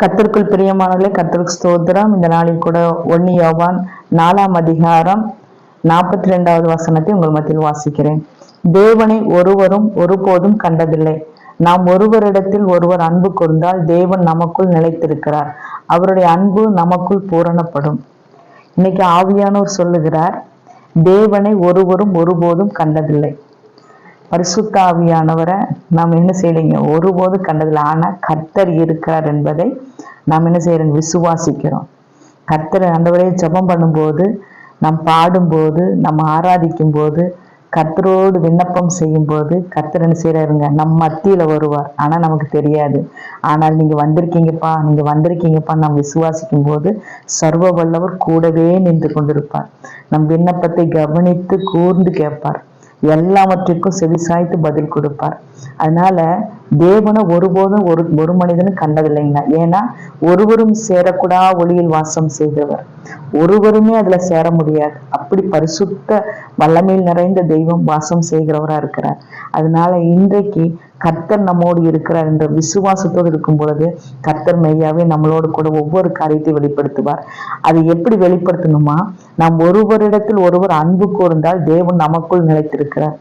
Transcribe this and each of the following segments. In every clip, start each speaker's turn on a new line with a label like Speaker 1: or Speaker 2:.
Speaker 1: கர்த்தருக்குள் பிரியமானவர்களே, கர்த்தருக்கு ஸ்தோத்திரம். இந்த நாளில் கூட 1 யோவான் 4ஆம் அதிகாரம் 42வது வசனத்தை உங்கள் மத்தியில் வாசிக்கிறேன். தேவனை ஒருவரும் ஒருபோதும் கண்டதில்லை. நாம் ஒருவரிடத்தில் ஒருவர் அன்பு கூர்ந்தால் தேவன் நமக்குள் நிலைத்திருக்கிறார். அவருடைய அன்பு நமக்குள் பூரணப்படும். இன்னைக்கு ஆவியானவர் சொல்லுகிறார், தேவனை ஒருவரும் ஒருபோதும் கண்டதில்லை. பரிசுத்த ஆவியானவரை நாம் என்ன செய்யலைங்க, ஒருபோதும் கண்டதில்லை. ஆனா கர்த்தர் இருக்கிறார் என்பதை நாம் என்ன செய்யறோம், விசுவாசிக்கிறோம். கர்த்தர் ஆண்டவரே ஜெபம் பண்ணும்போது, நாம் பாடும்போது, நம்ம ஆராதிக்கும் போது, கர்த்தரோடு விண்ணப்பம் செய்யும் போது கர்த்தர் என்ன செய்யறாருங்க, நம் மத்தியில வருவார். ஆனா நமக்கு தெரியாது. ஆனால் நீங்க வந்திருக்கீங்கப்பா, நீங்க வந்திருக்கீங்கப்பா நாம் விசுவாசிக்கும் போது சர்வ வல்லவர் கூடவே நின்று கொண்டிருப்பார். நம் விண்ணப்பத்தை கவனித்து கூர்ந்து கேட்பார். எல்லாவற்றிற்கும் செவிசாய்த்து பதில் கொடுப்பார். அதனால தேவனை ஒருபோதும் ஒரு மனிதனும் கண்டதில்லைங்க. ஏன்னா ஒருவரும் சேரக்கூடா ஒளியில் வாசம் செய்தவர், ஒருவருமே அதுல சேர முடியாது. அப்படி பரிசுத்த வல்லமையில் நிறைந்த தெய்வம் வாசம் செய்கிறவரா இருக்கிறார். அதனால இன்றைக்கு கர்த்தர் நம்மோடு இருக்கிறார் என்ற விசுவாசத்தோடு இருக்கும் பொழுது கர்த்தர் மெய்யாவே நம்மளோடு கூட ஒவ்வொரு காரியத்தை வெளிப்படுத்துவார். அதை எப்படி வெளிப்படுத்தணுமா, நாம் ஒருவரிடத்தில் ஒருவர் அன்பு கூர்ந்தால் தேவன் நமக்குள் நிலைத்திருக்கிறார்.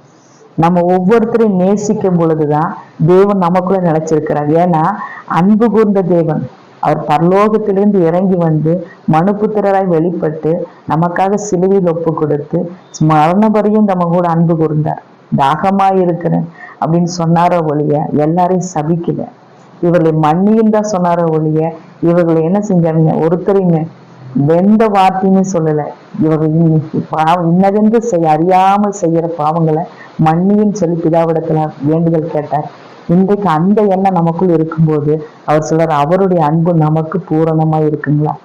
Speaker 1: நம்ம ஒவ்வொருத்தரையும் நேசிக்கும் பொழுதுதான் தேவன் நமக்குள்ள நிலைச்சிருக்கிறார். ஏன்னா அன்பு கூர்ந்த தேவன் அவர் பரலோகத்திலிருந்து இறங்கி வந்து மனுபுத்திரராய் வெளிப்பட்டு நமக்காக சிலுவையில் ஒப்பு கொடுத்து மரண வரையும் நம்ம கூட அன்பு கூர்ந்தார். தாகமாய் இருக்கிறேன் அப்படின்னு சொன்னாரோ ஒழிய எல்லாரையும் சபிக்கல. இவர்களை மன்னியும் தான் சொன்னாரோ ஒழிய இவர்களை என்ன செஞ்சாங்க, ஒருத்தரையுமே எந்த வார்த்தையுமே சொல்லல. இவர்கள் இன்னதென்று அறியாமல் செய்யற பாவங்களை மன்னியும் சொல்லி பிதாவிடத்துல வேண்டுதல் கேட்டார். இன்றைக்கு அந்த எண்ணம் நமக்குள் இருக்கும்போது அவர் சொல்றார், அவருடைய அன்பு நமக்கு பூரணமா இருக்குங்களா.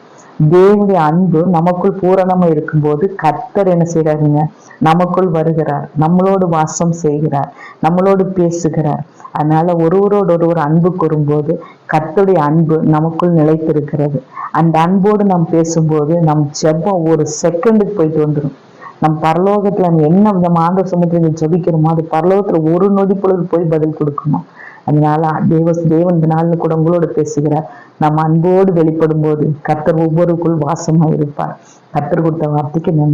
Speaker 1: தேவனுடைய அன்பு நமக்குள் பூரணமா இருக்கும்போது கர்த்தர் என்ன செய்யறாருங்க, நமக்குள் வருகிறார், நம்மளோடு வாசம் செய்கிறார், நம்மளோடு பேசுகிறார். அதனால ஒருவரோடு ஒருவர் அன்பு கூறும்போது கர்த்தருடைய அன்பு நமக்குள் நிலைத்திருக்கிறது. அந்த அன்போடு நாம் பேசும்போது நம் ஜெபம் ஒரு செகண்டுக்கு போயிட்டு வந்துடும். நம் பரலோகத்துல நம்ம என்ன நம்ம ஆண்டவர் சமூகத்துல ஜெபிக்கிறோமோ அது பரலோகத்துல ஒரு நொடி பொழுது போய் பதில் கொடுக்கணும். அதனால தேவன் இந்த நாள்ல கூட உங்களோடு பேசுகிறார். நம்ம அன்போடு வெளிப்படும் போது கர்த்தர் ஒவ்வொருக்குள் வாசமா இருப்பார். கர்த்தர் கொடுத்த வார்த்தைக்கு நன்றி.